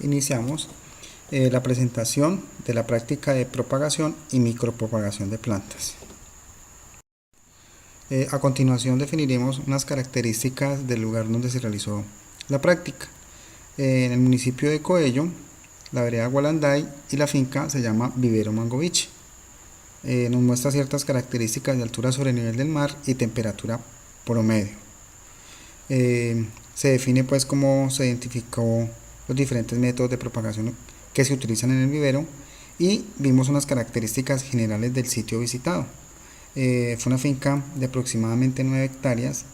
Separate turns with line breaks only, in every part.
iniciamos la presentación de la práctica de propagación y micropropagación de plantas. A continuación definiremos unas características del lugar donde se realizó la práctica. En el municipio de Coello, la vereda Gualanday, y la finca se llama Vivero Mangovich. Nos muestra ciertas características de altura sobre el nivel del mar y temperatura promedio. Se define pues cómo se identificó los diferentes métodos de propagación que se utilizan en el vivero y vimos unas características generales del sitio visitado. Fue una finca de aproximadamente 9 hectáreas,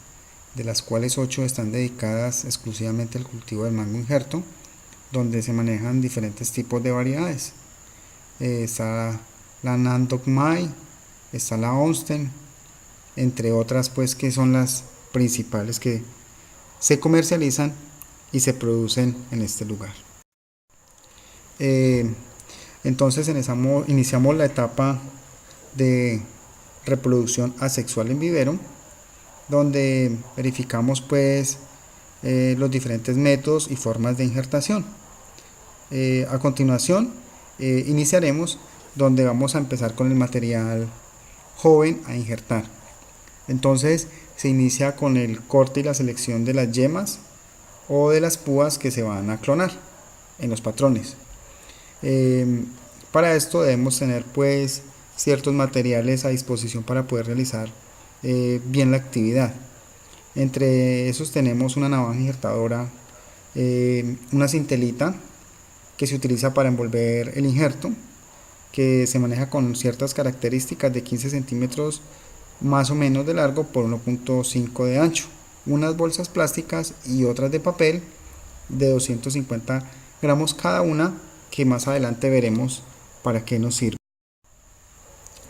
de las cuales 8 están dedicadas exclusivamente al cultivo del mango injerto, donde se manejan diferentes tipos de variedades. Está la Nandok Mai, está la Onsten, entre otras pues que son las principales que se comercializan y se producen en este lugar. Entonces iniciamos la etapa de reproducción asexual en vivero, donde verificamos pues los diferentes métodos y formas de injertación. A continuación iniciaremos donde vamos a empezar con el material joven a injertar. Entonces se inicia con el corte y la selección de las yemas o de las púas que se van a clonar en los patrones. Para esto debemos tener pues ciertos materiales a disposición para poder realizar bien la actividad. Entre esos tenemos una navaja injertadora, una cintelita que se utiliza para envolver el injerto, que se maneja con ciertas características de 15 centímetros más o menos de largo por 1.5 de ancho, unas bolsas plásticas y otras de papel de 250 gramos cada una, que más adelante veremos para qué nos sirve.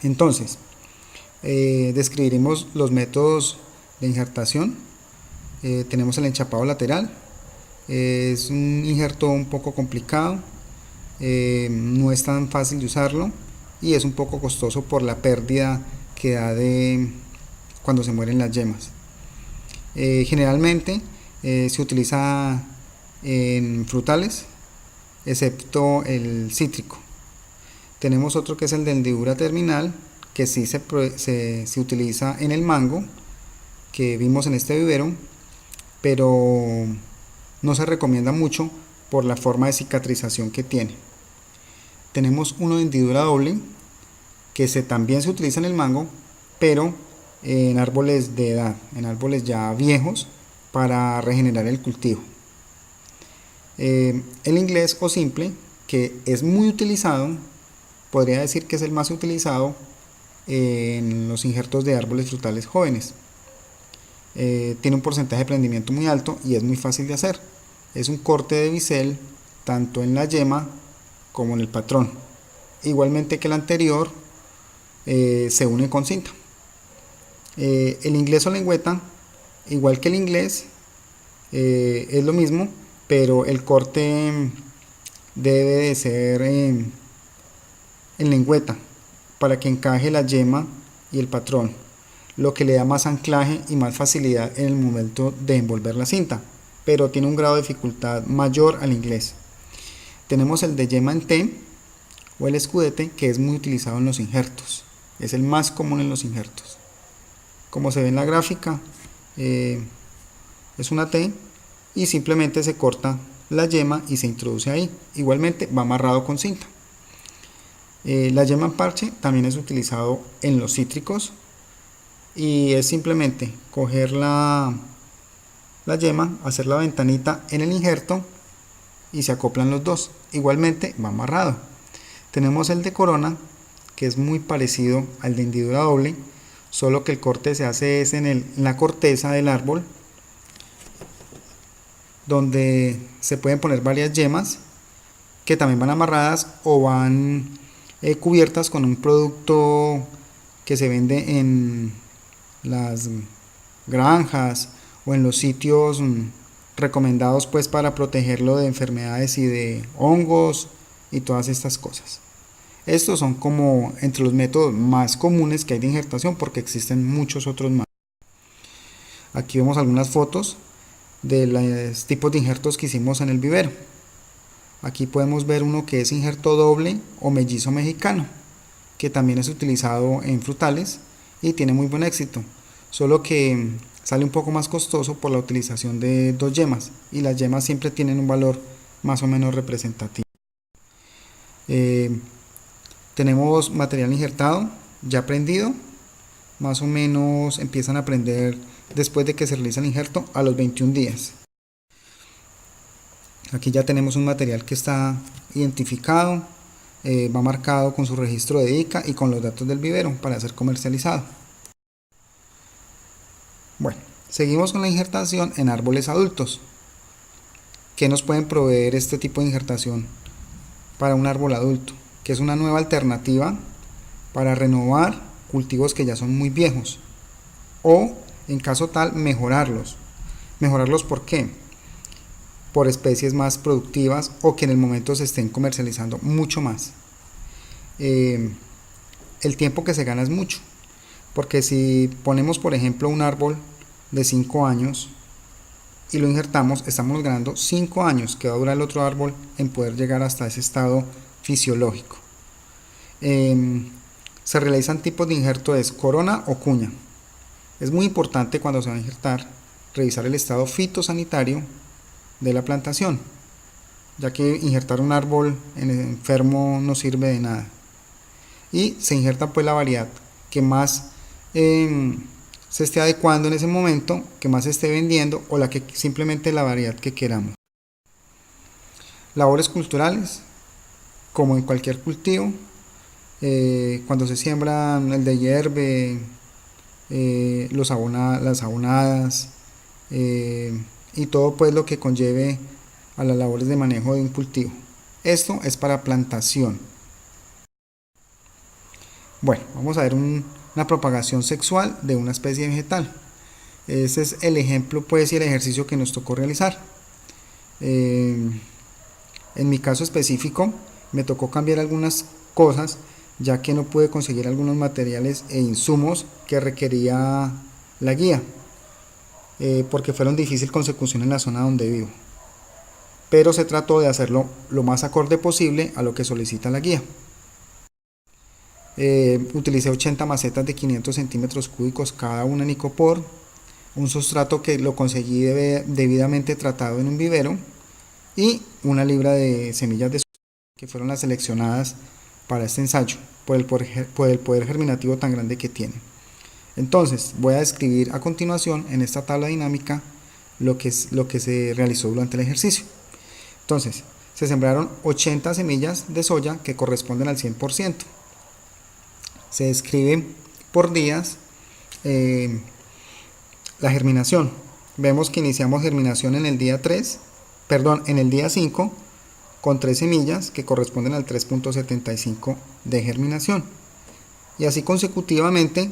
Entonces, describiremos los métodos de injertación. Tenemos el enchapado lateral. Es un injerto un poco complicado, no es tan fácil de usarlo y es un poco costoso por la pérdida que da de cuando se mueren las yemas. Generalmente se utiliza en frutales, excepto el cítrico. Tenemos otro que es el de hendidura terminal, que sí se utiliza en el mango, que vimos en este vivero, pero no se recomienda mucho por la forma de cicatrización que tiene. Tenemos uno de hendidura doble, que también se utiliza en el mango, pero en árboles de edad, en árboles ya viejos, para regenerar el cultivo. El inglés o simple, que es muy utilizado, podría decir que es el más utilizado en los injertos de árboles frutales jóvenes. Tiene un porcentaje de prendimiento muy alto y es muy fácil de hacer. Es un corte de bisel tanto en la yema como en el patrón. Igualmente que el anterior, se une con cinta. El inglés o lengüeta, igual que el inglés, es lo mismo, pero el corte debe de ser en lengüeta para que encaje la yema y el patrón, lo que le da más anclaje y más facilidad en el momento de envolver la cinta, pero tiene un grado de dificultad mayor al inglés. Tenemos el de yema en T o el escudete, que es muy utilizado en los injertos, es el más común en los injertos. Como se ve en la gráfica, es una T y simplemente se corta la yema y se introduce ahí. Igualmente va amarrado con cinta. La yema en parche también es utilizado en los cítricos y es simplemente coger la yema, hacer la ventanita en el injerto y se acoplan los dos. Igualmente va amarrado. Tenemos el de corona, que es muy parecido al de hendidura doble, solo que el corte se hace es en la corteza del árbol, donde se pueden poner varias yemas que también van amarradas o van cubiertas con un producto que se vende en las granjas o en los sitios recomendados pues para protegerlo de enfermedades y de hongos y todas estas cosas. Estos son como entre los métodos más comunes que hay de injertación, porque existen muchos otros más. Aquí vemos algunas fotos de los tipos de injertos que hicimos en el vivero. Aquí podemos ver uno que es injerto doble o mellizo mexicano, que también es utilizado en frutales y tiene muy buen éxito, solo que sale un poco más costoso por la utilización de dos yemas, y las yemas siempre tienen un valor más o menos representativo. Tenemos material injertado ya prendido, más o menos empiezan a prender después de que se realiza el injerto a los 21 días. Aquí ya tenemos un material que está identificado, va marcado con su registro de ICA y con los datos del vivero para ser comercializado. Bueno, seguimos con la injertación en árboles adultos. ¿Qué nos pueden proveer este tipo de injertación para un árbol adulto? Que es una nueva alternativa para renovar cultivos que ya son muy viejos, o en caso tal mejorarlos. ¿Mejorarlos por qué? Por especies más productivas o que en el momento se estén comercializando mucho más. El tiempo que se gana es mucho, porque si ponemos por ejemplo un árbol de 5 años y lo injertamos, estamos ganando 5 años que va a durar el otro árbol en poder llegar hasta ese estado fisiológico. Se realizan tipos de injerto, es corona o cuña. Es muy importante cuando se va a injertar revisar el estado fitosanitario de la plantación, ya que injertar un árbol enfermo no sirve de nada. Y se injerta pues la variedad que más se esté adecuando en ese momento, que más se esté vendiendo, o la que simplemente la variedad que queramos. Labores culturales, como en cualquier cultivo, cuando se siembra el dehierve, las abonadas, y todo pues lo que conlleve a las labores de manejo de un cultivo. Esto es para plantación. Bueno, vamos a ver una propagación sexual de una especie vegetal. Ese es el ejemplo pues y el ejercicio que nos tocó realizar. En mi caso específico me tocó cambiar algunas cosas, ya que no pude conseguir algunos materiales e insumos que requería la guía, porque fueron difícil consecución en la zona donde vivo, pero se trató de hacerlo lo más acorde posible a lo que solicita la guía. Utilicé 80 macetas de 500 centímetros cúbicos cada una en icopor, un sustrato que lo conseguí debidamente tratado en un vivero, y una libra de semillas de soya que fueron las seleccionadas para este ensayo por el poder germinativo tan grande que tiene. Entonces voy a describir a continuación en esta tabla dinámica lo que se realizó durante el ejercicio. Entonces se sembraron 80 semillas de soya que corresponden al 100%. Se describe por días la germinación. Vemos que iniciamos germinación en el día 5 con 3 semillas que corresponden al 3.75 de germinación, y así consecutivamente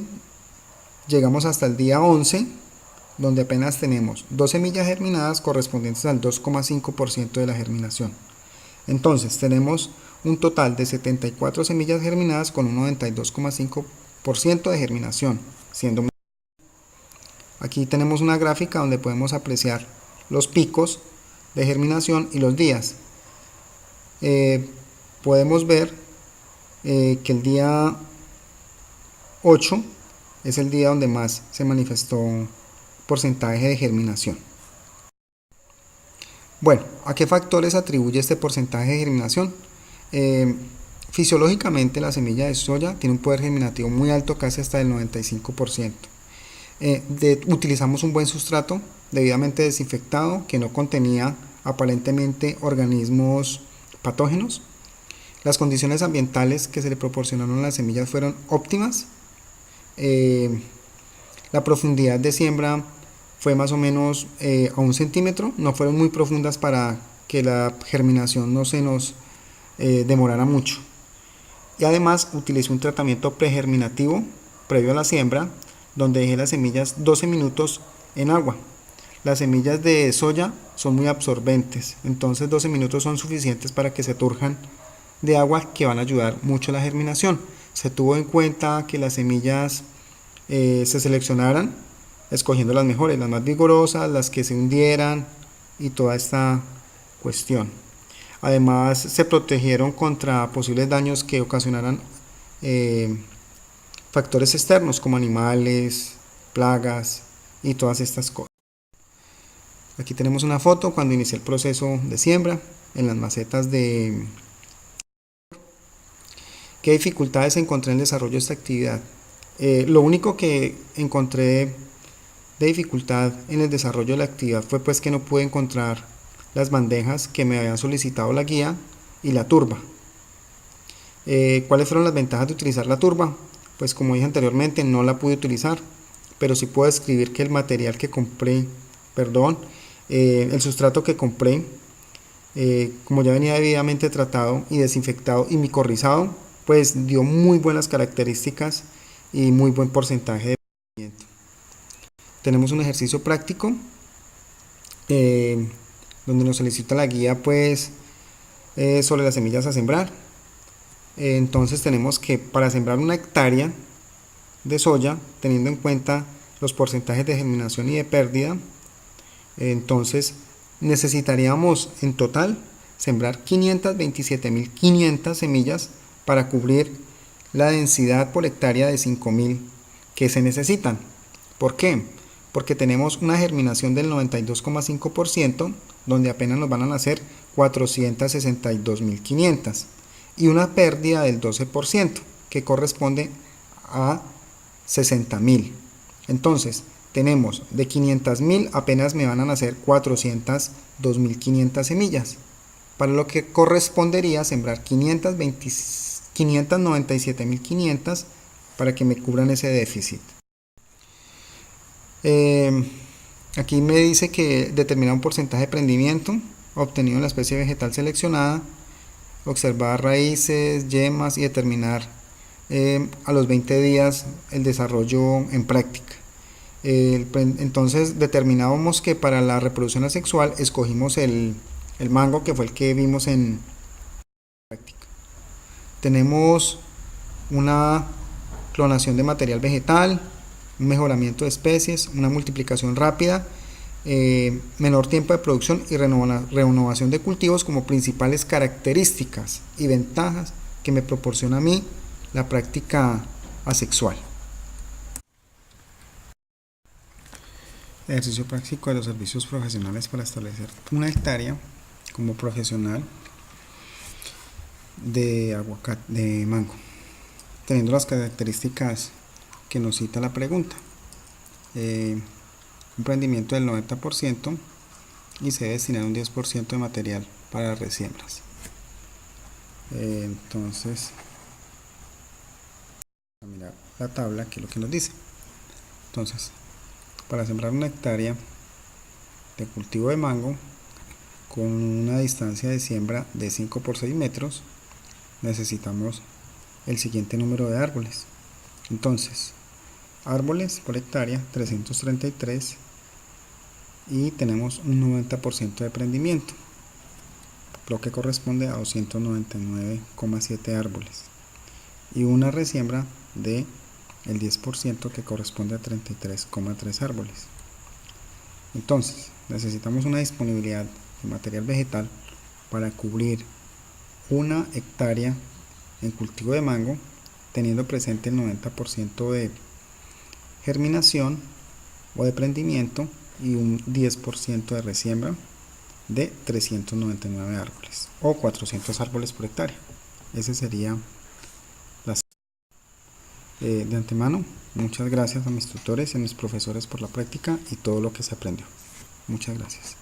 llegamos hasta el día 11, donde apenas tenemos 2 semillas germinadas correspondientes al 2,5% de la germinación. Entonces tenemos un total de 74 semillas germinadas con un 92,5% de germinación, siendo muy... Aquí tenemos una gráfica donde podemos apreciar los picos de germinación y los días. Podemos ver que el día 8 es el día donde más se manifestó porcentaje de germinación. Bueno, ¿a qué factores atribuye este porcentaje de germinación? Fisiológicamente la semilla de soya tiene un poder germinativo muy alto, casi hasta el 95%. Utilizamos un buen sustrato debidamente desinfectado que no contenía aparentemente organismos patógenos. Las condiciones ambientales que se le proporcionaron a las semillas fueron óptimas. La profundidad de siembra fue más o menos a 1 centímetro, no fueron muy profundas para que la germinación no se nos demorara mucho. Y además utilicé un tratamiento pregerminativo previo a la siembra, donde dejé las semillas 12 minutos en agua. Las semillas de soya son muy absorbentes, entonces 12 minutos son suficientes para que se turjan de agua, que van a ayudar mucho a la germinación. Se tuvo en cuenta que las semillas se seleccionaran escogiendo las mejores, las más vigorosas, las que se hundieran y toda esta cuestión. Además, se protegieron contra posibles daños que ocasionaran factores externos como animales, plagas y todas estas cosas. Aquí tenemos una foto cuando inicié el proceso de siembra en las macetas de... ¿Qué dificultades encontré en el desarrollo de esta actividad? Lo único que encontré de dificultad en el desarrollo de la actividad fue pues que no pude encontrar las bandejas que me habían solicitado la guía y la turba. ¿Cuáles fueron las ventajas de utilizar la turba? Pues como dije anteriormente, no la pude utilizar, pero sí puedo describir que el material que compré, el sustrato que compré, como ya venía debidamente tratado y desinfectado y micorrizado, pues dio muy buenas características y muy buen porcentaje de rendimiento. Tenemos un ejercicio práctico donde nos solicita la guía pues sobre las semillas a sembrar. Entonces tenemos que para sembrar una hectárea de soya, teniendo en cuenta los porcentajes de germinación y de pérdida, entonces necesitaríamos en total sembrar 527.500 semillas para cubrir la densidad por hectárea de 5.000 que se necesitan. ¿Por qué? Porque tenemos una germinación del 92,5%, donde apenas nos van a nacer 462.500, y una pérdida del 12%, que corresponde a 60.000. Entonces, tenemos de 500.000 apenas me van a nacer 402.500 semillas, para lo que correspondería sembrar 597.500 para que me cubran ese déficit. Aquí me dice que determinar un porcentaje de prendimiento obtenido en la especie vegetal seleccionada, observar raíces, yemas y determinar a los 20 días el desarrollo en práctica. Entonces determinamos que para la reproducción asexual escogimos el mango, que fue el que vimos en práctica. Tenemos una clonación de material vegetal, un mejoramiento de especies, una multiplicación rápida, menor tiempo de producción y renovación de cultivos como principales características y ventajas que me proporciona a mí la práctica asexual. Ejercicio práctico de los servicios profesionales para establecer una hectárea como profesional de mango, teniendo las características que nos cita la pregunta. Un rendimiento del 90% y se debe destinar un 10% de material para resiembras. Entonces, a mirar la tabla, que es lo que nos dice. Entonces, para sembrar una hectárea de cultivo de mango con una distancia de siembra de 5 por 6 metros, necesitamos el siguiente número de árboles. Entonces, árboles por hectárea 333 y tenemos un 90% de prendimiento, lo que corresponde a 299,7 árboles, y una resiembra de el 10% que corresponde a 33,3 árboles. Entonces necesitamos una disponibilidad de material vegetal para cubrir una hectárea en cultivo de mango, teniendo presente el 90% de germinación o de prendimiento y un 10% de resiembra de 399 árboles o 400 árboles por hectárea. Ese sería de antemano. Muchas gracias a mis tutores y a mis profesores por la práctica y todo lo que se aprendió. Muchas gracias.